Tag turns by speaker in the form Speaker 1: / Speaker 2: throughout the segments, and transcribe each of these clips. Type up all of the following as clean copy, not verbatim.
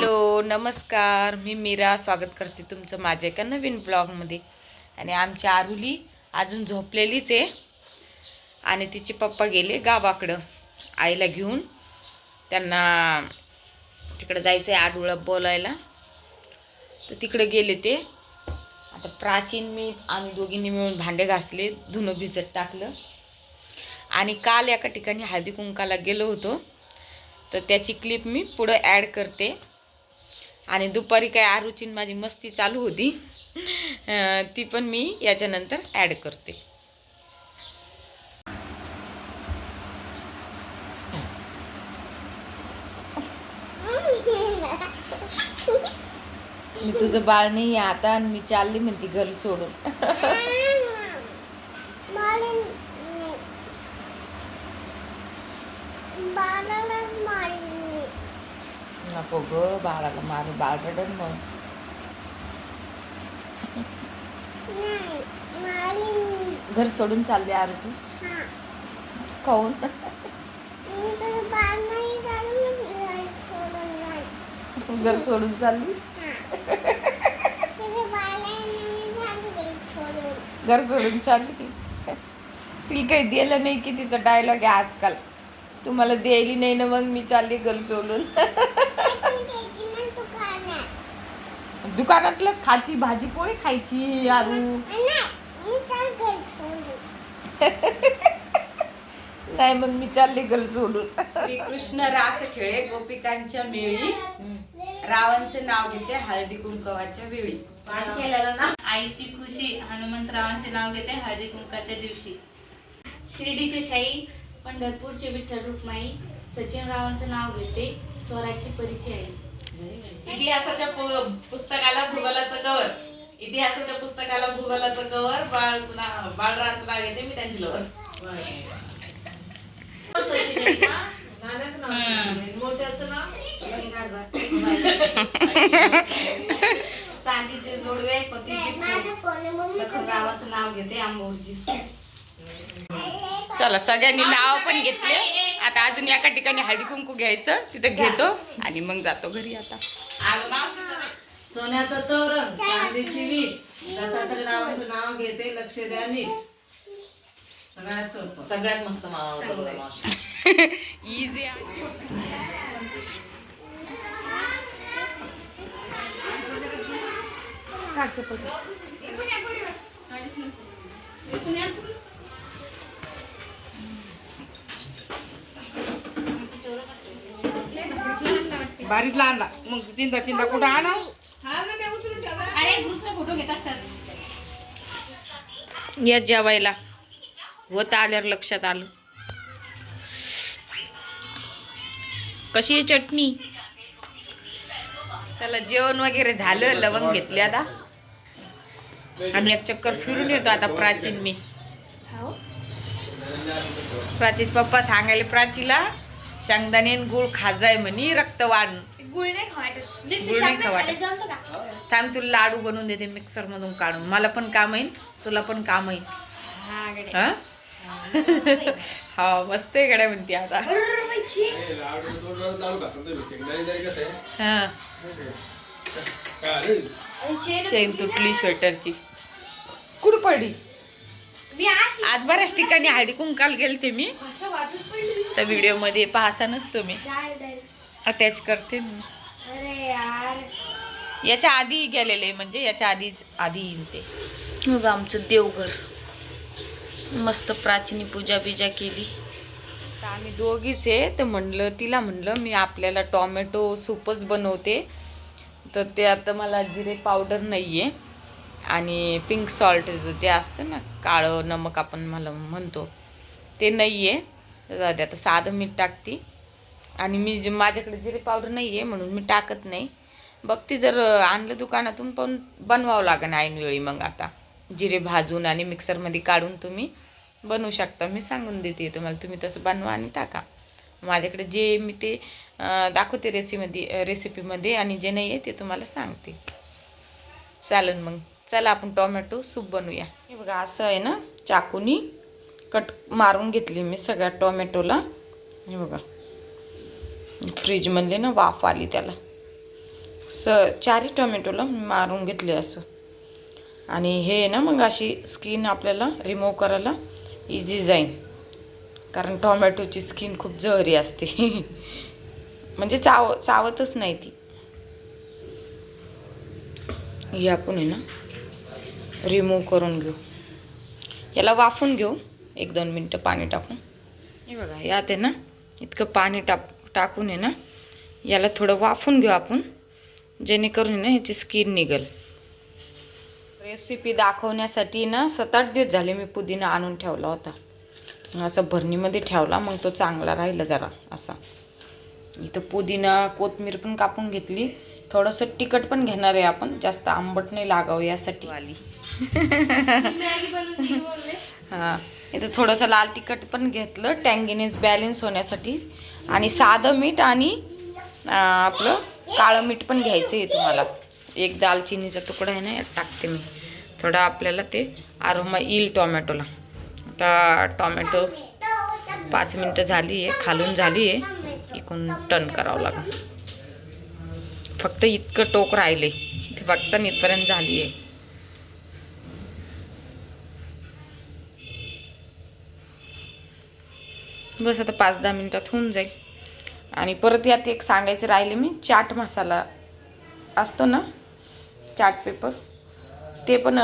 Speaker 1: Hello नमस्कार, मी मीरा स्वागत करते तुमचं माझ्या एका नवीन ब्लॉगमध्ये. आणि आमची आरुली अजून झोपलेलीच आहे आणि तिचे पप्पा गेले गावाकडं आईला घेऊन. त्यांना तिकडे जायचं आहे आडुळप बोलायला, तर तिकडे गेले ते. आता प्राचीन आम्ही दोघींनी मिळून भांडे घासले, धुणं भिजत टाकलं आणि काल एका ठिकाणी हळदी कुंकाला गेलो होतो, तर त्याची क्लिप मी पुढं ॲड करते. आणि दुपारी काय आरुचीन माझी मस्ती चालू होती, ती पण मी याच्यानंतर ॲड करते. मी तुझं बाळ नाही आता, आणि मी चालली म्हणते घर सोडून. नको ग, बाळाला मारू, बाळ रडन मग. घर सोडून चालले आरू तू? खाऊन घर सोडून चालली? घर सोडून चालली? तिला काही दिलं नाही की तिचा डायलॉग आहे आजकाल, तुम्हाला द्यायली नाही ना मग मी चालली घर सोडून. दुकानातलंच खाती, भाजी पोळी खायची आरू. नाही मग मी चालले घर सोडून. श्रीकृष्ण रास खेळे गोपिकांच्या मेळी, रावांचे नाव घेते हळदी कुंकवाच्या वेळी. पाठ केलेलं ना.
Speaker 2: आईची खुशी हनुमंतरावांचे नाव घेते हळदी कुंकाच्या दिवशी. शिर्डीचे शाही पंढरपूरचे विठ्ठल रुक्माई सचिन रावांचं नाव घेते स्वराची परिचय आई.
Speaker 3: इतिहासाच्या पुस्तकाला भूगोलाचं कवर, इतिहासाच्या पुस्तकाला भूगोलाचं कवर, बाळराचं नाव घेते मी त्यांची लवर.
Speaker 2: चांदीचे जोडवे पतीची गावाचं नाव घेते आंबोरची.
Speaker 1: चला सगळ्यांनी नाव पण घेतले, आता अजून एका ठिकाणी हळदी कुंकू घ्यायचं, तिथं घेतो आणि मग जातो घरी. आता
Speaker 4: सोन्याचं चौरंग, चांदीची वीट, दत्तात्रय रावांचं नाव घेते लक्ष द्या नीट. सगळ्यात सोपं,
Speaker 3: सगळ्यात मस्त मामा.
Speaker 1: इझी.
Speaker 4: बारीतला आणला मग तीनदा कुठं आणा.
Speaker 2: फोटो घेत असतात
Speaker 1: या जेवायला होत आल्यावर लक्षात आलं. कशी आहे चटणी? चला जेवण वगैरे झालं, लवंग घेतले. आता आम्ही एक चक्कर फिरून येतो. आता प्राचीन मी प्राचीच पप्पा सांगायला प्राचीला शेंगदाणे गुळ खाजाय म्हणी, रक्त वाढ.
Speaker 2: गुळ नाही
Speaker 1: खवायचं. थांब तुला लाडू बनवून देते मिक्सर मधून काढून. मला पण काम येईल, तुला पण काम येईल. हा मस्त आहे गड्या म्हणते आता. चेन तुटली स्वेटरची. कुठं पडली? आज बऱ्याच ठिकाणी हळदी कुंकाल गेलते मी, तर व्हिडिओ मध्ये पाहसा नसतो मी, अटॅच करते मी. याच्या आधी गेलेले, म्हणजे याच्या आधी येईल ते. मग आमचं देवघर मस्त प्राचीनी पूजा बिजा केली. तर आम्ही दोघीच आहे, तर तिला म्हणलं मी आपल्याला टोमॅटो सूपच बनवते. तर ते आता मला जिरे पावडर नाही आहे आणि पिंक सॉल्ट जे असतं ना, काळं नमक आपण म्हणतो, ते नाही आहे. तर आता साधं मीठ टाकते. आणि मी माझ्याकडे जिरे पावडर नाही आहे म्हणून मी टाकत नाही. बघते जर आणलं दुकानातून पण बनवावं लागेल ऐनवेळी. मग आता जिरे भाजून आणि मिक्सरमध्ये काढून तुम्ही बनवू शकता. मी सांगून देते तुम्हाला, तुम्ही तसं बनवा आणि टाका. माझ्याकडे जे मी ते दाखवते रेसिपीमध्ये, आणि जे नाही आहे ते तुम्हाला सांगते. चालेल मग चला आपण टोमॅटो सूप बनवूया. हे बघा असं आहे ना, चाकूनी कट मारून घेतली मी सगळ्या टोमॅटोला. हे बघा फ्रीजमधले ना वाफ आली त्याला. चारही टोमॅटोला मारून घेतले असं. आणि हे ना मग अशी स्किन आपल्याला रिमूव्ह करायला इझी जाईल, कारण टोमॅटोची स्किन खूप जहरी असते. म्हणजे चावतच नाही ती. ही आपण आहे ना रिमूव्ह करून घेऊ. याला वाफून घेऊ 1-2 मिनटं पाणी टाकून. हे बघा, यात आहे ना इतकं पाणी टाकून आहे ना याला थोडं वाफून घेऊ आपण, जेणेकरून ना ह्याची स्किन निघेल. रेसिपी दाखवण्यासाठी ना 7-8 दिवस झाले मी पुदिना आणून ठेवला होता. असं भरणीमध्ये ठेवला, मग तो चांगला राहिला जरा असा. इथं पुदिना कोथिंबीर पण कापून घेतली. थोडंसं तिखट पण घेणार आहे आपण, जास्त आंबट नाही लागावं यासाठी. आली हां, इथं थोडंसं लाल तिखट पण घेतलं टँगिनेस बॅलन्स होण्यासाठी. आणि साधं मीठ आणि आपलं काळं मीठ पण घ्यायचं आहे तुम्हाला. एक दालचिनीचा तुकडा आहे ना यात टाकते मी. थोडा आपल्याला ते आरोमा येईल टोमॅटोला. आता टोमॅटो 5 मिनटं झाली आहे, खालून झाली आहे, इकडून टर्न करावं लागेल. फक्त इतकं टोक राहिले, ते फक्त इथपर्यंत झाली आहे. बस आता 5-10 मिनटात होऊन जाईल. आणि परत यात एक सांगायचं राहिले मी, चाट मसाला असतो ना, चाट पेपर, ते पण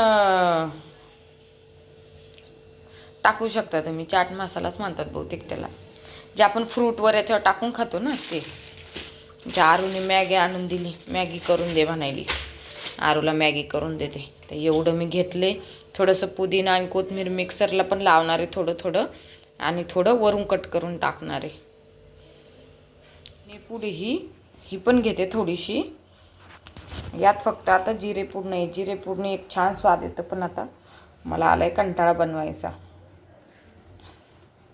Speaker 1: टाकू शकता तुम्ही. चाट मसालाच म्हणतात बहुतेक त्याला, जे आपण फ्रूटवर याच्यावर टाकून खातो ना ते. त्या आरूने मॅगी आणून दिली, मॅगी करून दे म्हणाली. आरूला मॅगी करून देते. तर एवढं मी घेतले. थोडंसं पुदिना आणि कोथिंबीर मिक्सरला पण लावणार आहे थोडं, आणि थोडं वरून कट करून टाकणार आहे. आणि पुढे ही पण घेते थोडीशी. यात फक्त आता जिरेपूड नाही, जिरेपूडने एक छान स्वाद येतं, पण आता मला आलाय कंटाळा बनवायचा.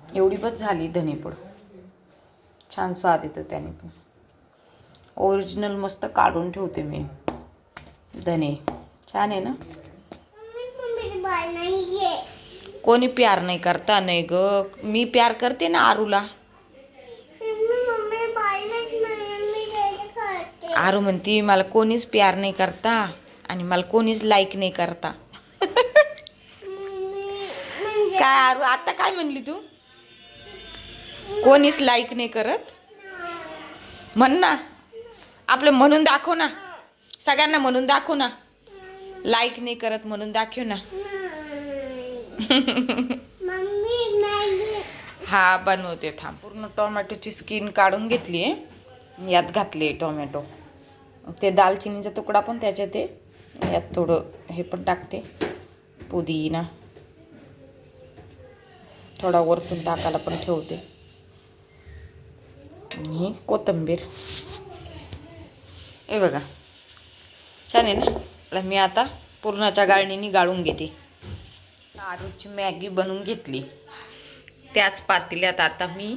Speaker 1: एवढी बस झाली धनेपूड, छान स्वाद येतं त्याने पण. ओरिजिनल मस्त काढून ठेवते मी धने. छान आहे ना. कोणी प्यार नाही करता नाही ग, मी प्यार करते ना आरूला. आरू म्हणती मला कोणीच प्यार नाही करता आणि मला कोणीच लाईक नाही करता. काय आरू आता काय म्हणली तू? कोणीच लाईक नाही करत म्हण ना. आपलं म्हणून दाखव ना, सगळ्यांना म्हणून दाखव ना, लाईक नाही करत म्हणून दाखव ना. हा बनवते थांब. पूर्ण टोमॅटोची स्किन काढून घेतली आहे, यात घातली टोमॅटो. ते दालचिनीचा तुकडा पण त्याच्यात आहे. यात थोडं हे पण टाकते, पुदिना थोडा वरतून टाकायला पण ठेवते, आणि कोथिंबीर. हे बघा छान आहे ना. मी आता पुरणाच्या गाळणीने गाळून घेते. आरूची मॅगी बनवून घेतली. त्याच पातेल्यात आता मी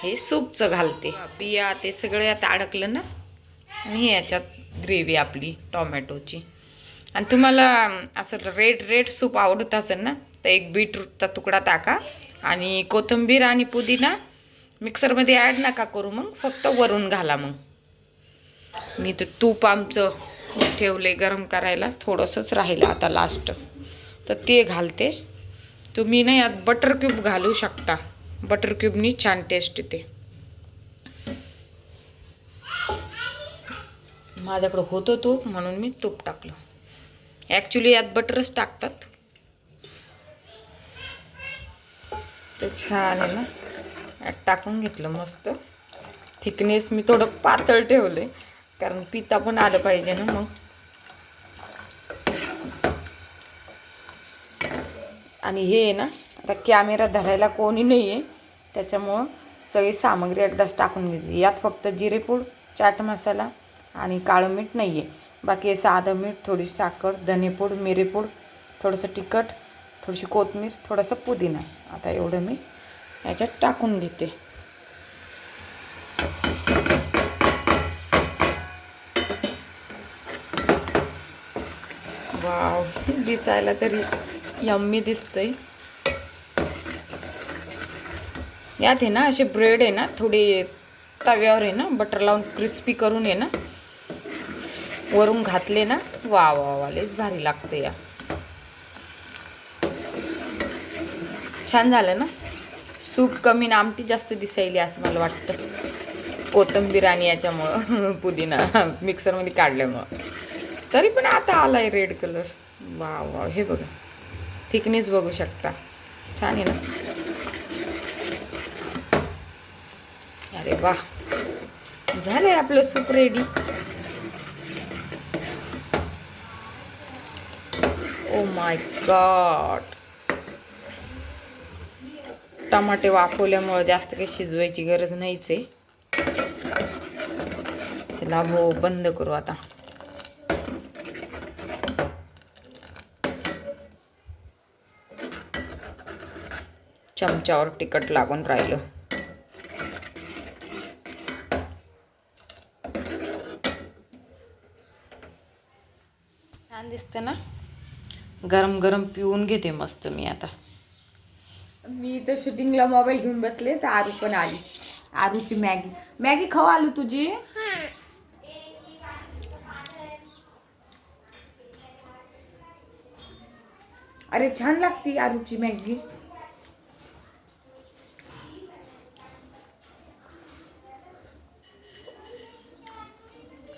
Speaker 1: हे सूपचं घालते. बिया ते सगळं यात अडकलं ना, आणि याच्यात ग्रेव्ही आपली टोमॅटोची. आणि तुम्हाला असं रेड सूप आवडत असेल ना, तर एक बीटरूटचा तुकडा टाका. आणि कोथिंबीर आणि पुदिना मिक्सरमध्ये ॲड नका करू, मग फक्त वरून घाला. मग मी तर तूप आमचं ठेवले गरम करायला, थोडंसंच राहिलं आता लास्ट, तर ते घालते. तुम्ही ना यात बटर क्यूब घालू शकता, बटर क्यूबनी छान टेस्ट येते. माझ्याकडं होतं तूप म्हणून मी तूप टाकलं. ॲक्च्युली यात बटरच टाकतात. ते छान आहे ना. यात टाकून घेतलं मस्त. थिकनेस मी थोडं पातळ ठेवले, कारण पिता पण आलं पाहिजे ना. मग आणि हे आहे ना, आता कॅमेरा धरायला कोणी नाही आहे, त्याच्यामुळं सगळी सामग्री एकदाच टाकून घेतली. यात फक्त जिरेपूड, चाट मसाला आणि काळं मीठ नाही आहे. बाकी साधं मीठ, थोडी साखर, धनेपूड, मिरेपूड, थोडंसं तिखट, थोडीशी कोथिंबीर, थोडंसं पुदिना. आता एवढं मी याच्यात टाकून घेते. वाव, दिसायला तरी यम्मी दिसतंय. यात आहे ना असे ब्रेड आहे ना, थोडे तव्यावर आहे ना बटर लावून क्रिस्पी करून आहे ना, वरून घातले ना, वा वा वा लयच भारी लागते या. छान झालं ना. सूप कमी ना आमटी जास्त दिसायली असं मला वाटतं, कोथिंबीर आणि याच्यामुळं पुदिना मिक्सरमध्ये काढल्यामुळं. तरी पण आता आलाय रेड कलर. वा वा, हे बघा थिकनेस बघू शकता, छान आहे ना. अरे वा, झालंय आपलं soup ready. Oh my God. टमाटे वाफवल्यामुळे जास्त काही शिजवायची गरज नाहीच आहे. चला हो, बंद करू आता. चमच्यावर तिखट लागून राहिलं. छान दिसतं ना. गरम गरम पिऊन घेते मस्त मी आता. मी तर शूटिंगला मोबाईल घेऊन बसले तर आरू पण आली. आरूची मॅगी. मॅगी खाऊ आलू तुझी. अरे छान लागती आरूची मॅगी.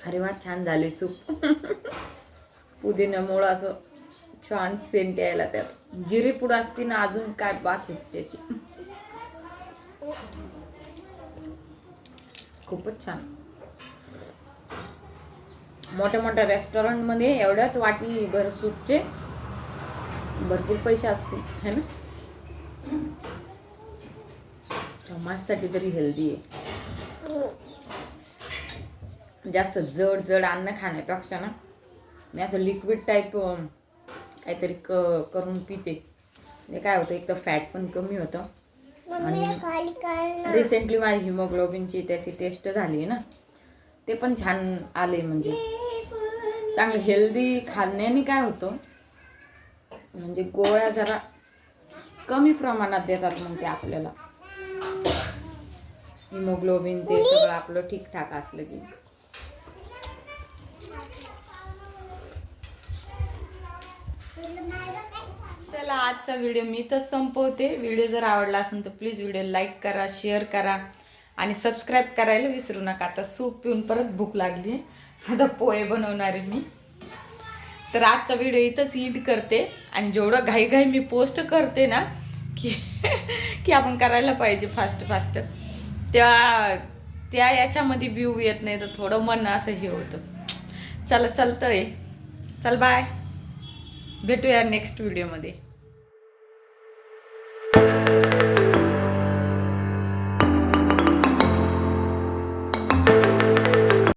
Speaker 1: अरे वा, छान झाले सूप. पुदिन्यामुळं असं छान सेंट यायला. त्यात जिरे पूड असते ना, अजून काय बात होती त्याची. खूपच छान. मोठ्या मोठ्या रेस्टॉरंटमध्ये एवढ्याच वाटी भर सूपचे भरपूर पैसे असतील है ना. माझ्यासाठी तरी हेल्दी आहे. जास्त जड जड अन्न खाण्यापेक्षा ना, मी असं लिक्विड टाईप काहीतरी करून पिते. हे काय होतं, एक तर फॅट पण कमी होतं आणि रिसेंटली माझी हिमोग्लोबिनची त्याची टेस्ट झाली आहे ना, ते पण छान आले. म्हणजे चांगलं हेल्दी खाण्याने काय होतं, म्हणजे गोळ्या जरा कमी प्रमाणात देतात मग ते आपल्याला. हिमोग्लोबिन ते सगळं आपलं ठीकठाक असलं की. चला, आजचा व्हिडिओ मी तर संपवते. व्हिडिओ जर आवडला असेल तर प्लीज व्हिडिओ लाईक करा, शेअर करा आणि सबस्क्राईब करायला विसरू नका. आता सूप पिऊन परत भूक लागली, आता पोहे बनवणार आहे मी. तर आजचा व्हिडिओ इथंच एंड करते. आणि जेवढं घाई मी पोस्ट करते ना की आपण करायला पाहिजे फास्ट फास्ट, त्या याच्यामध्ये व्ह्यू येत नाही, तर थोडं मन असं हे होतं. चला, चलतंय. चल बाय, भेटूया नेक्स्ट व्हिडिओमध्ये.